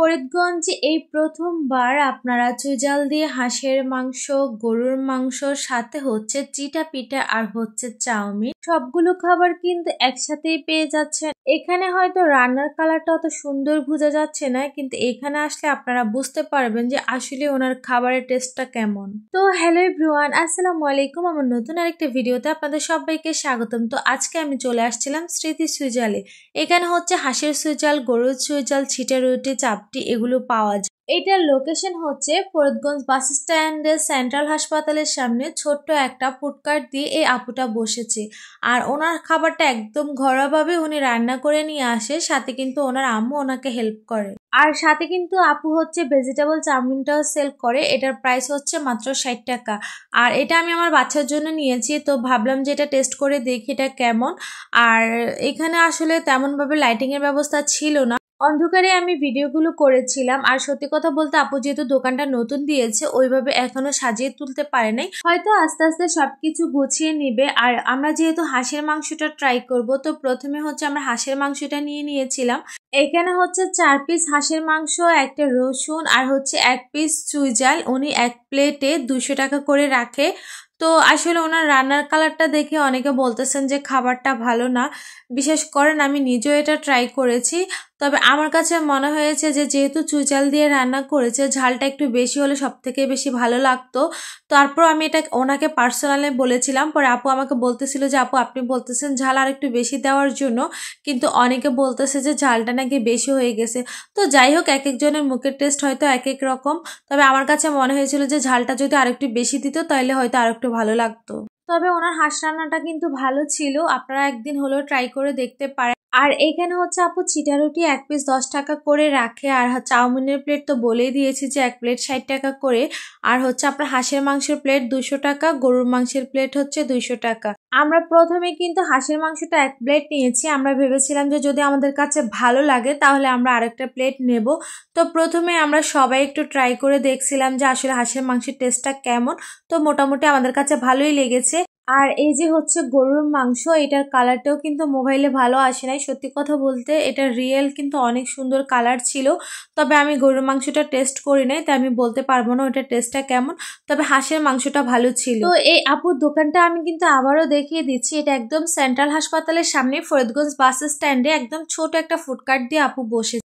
ফরিদগঞ্জে এই প্রথমবার আপনারা চুইঝাল দিয়ে হাঁসের মাংস, গরুর মাংস, সাথে হচ্ছে চিটা পিঠা আর হচ্ছে চাউমিন, সবগুলো খাবার কিন্তু একসাথেই পেয়ে যাচ্ছেন। এখানে হয়তো রান্নার কালারটা অত সুন্দর বোঝা যাচ্ছে না, কিন্তু এখানে আসলে আপনারা বুঝতে পারবেন যে আসলে ওনার খাবারের টেস্টটা কেমন। তো হ্যালো এভরিওয়ান, আসসালামু আলাইকুম। আমার নতুন আরেকটা ভিডিওতে আপনাদের সবাইকে স্বাগতম। তো আজকে আমি চলে আসছিলাম স্মৃতি চুইঝালে। এখানে হচ্ছে হাঁসের চুইঝাল, গরুর চুইঝাল, ছিটা রুটি, চাপটি এগুলো পাওয়া যায়। এটার লোকেশন হচ্ছে ফরিদগঞ্জ বাস স্ট্যান্ডের সেন্ট্রাল হাসপাতালের সামনে। ছোট্ট একটা ফুডকার্ট দিয়ে এই আপুটা বসেছে, আর ওনার খাবারটা একদম ঘরোয়াভাবে উনি রান্না করে নিয়ে আসে। সাথে কিন্তু ওনার আম্মু ওনাকে হেল্প করে, আর সাথে কিন্তু আপু হচ্ছে ভেজিটেবল চাউমিনটাও সেল করে। এটার প্রাইস হচ্ছে মাত্র 60 টাকা। আর এটা আমি আমার বাচ্চার জন্য নিয়েছি, তো ভাবলাম যে এটা টেস্ট করে দেখি এটা কেমন। আর এখানে আসলে তেমনভাবে লাইটিং এর ব্যবস্থা ছিল না, অন্ধকারে আমি ভিডিওগুলো করেছিলাম। আর সত্যি কথা বলতে আপু যেহেতু দোকানটা নতুন দিয়েছে, ওইভাবে এখনো সাজিয়ে তুলতে পারে নাই, হয়তো আস্তে আস্তে সবকিছু গুছিয়ে নিবে। আর আমরা যেহেতু হাঁসের মাংসটা ট্রাই করব, তো প্রথমে হচ্ছে আমরা হাঁসের মাংসটা নিয়ে নিয়েছিলাম। এখানে হচ্ছে 4 পিস হাঁসের মাংস, একটা রসুন আর হচ্ছে 1 পিস চুইঝাল উনি এক প্লেটে 200 টাকা করে রাখে। তো আসলে ওনার রান্নার কালারটা দেখে অনেকে বলতেছেন যে খাবারটা ভালো না। বিশেষ করেন আমি নিজেও এটা ট্রাই করেছি, তবে আমার কাছে মনে হয়েছে যে যেহেতু চুইঝাল দিয়ে রান্না করেছে, ঝালটা একটু বেশি হলে সব থেকে বেশি ভালো লাগতো। তারপর আমি এটা ওনাকে পার্সোনালি বলেছিলাম, পরে আপু আমাকে বলতেছিল যে আপু আপনি বলতেছেন ঝাল আর একটু বেশি দেওয়ার জন্য, কিন্তু অনেকে বলতেছে যে ঝালটা নাকি বেশি হয়ে গেছে। তো যাই হোক, এক একজনের মুখের টেস্ট হয়তো এক এক রকম, তবে আমার কাছে মনে হয়েছিল যে ঝালটা যদি আরেকটু বেশি দিত তাহলে হয়তো আরেকটু ভালো লাগতো। তবে ওনার হাঁস রান্নাটা কিন্তু ভালো ছিল, আপনারা একদিন হলেও ট্রাই করে দেখতে পারেন। আর এইখানে হচ্ছে আপু ছিটা রুটি 1 পিস 10 টাকা করে রাখে, আর চাউমিনের প্লেট তো বলেই দিয়েছি যে 1 প্লেট 60 টাকা করে। আর হচ্ছে আপনার হাঁসের মাংসের প্লেট 200 টাকা, গরুর মাংসের প্লেট হচ্ছে 200 টাকা। আমরা প্রথমে কিন্তু হাঁসের মাংসটা 1 প্লেট নিয়েছি। আমরা ভেবেছিলাম যে যদি আমাদের কাছে ভালো লাগে তাহলে আমরা আরেকটা প্লেট নেব। তো প্রথমে আমরা সবাই একটু ট্রাই করে দেখছিলাম যে আসলে হাঁসের মাংসের টেস্টটা কেমন। তো মোটামুটি আমাদের কাছে ভালোই লেগেছে। আর এই যে হচ্ছে গরুর মাংস, এটার কালারটাও কিন্তু মোবাইলে ভালো আসে নাই। সত্যি কথা বলতে এটা রিয়েল কিন্তু অনেক সুন্দর কালার ছিল। তবে আমি গরুর মাংসটা টেস্ট করি নাই, তাই আমি বলতে পারবো না ওটার টেস্টটা কেমন। তবে হাঁসের মাংসটা ভালো ছিল। তো এই আপুর দোকানটা আমি কিন্তু আবারও দেখিয়ে দিচ্ছি। এটা একদম সেন্ট্রাল হাসপাতালের সামনে ফরিদগঞ্জ বাস স্ট্যান্ডে একদম ছোট একটা ফুডকার্ট দিয়ে আপু বসে।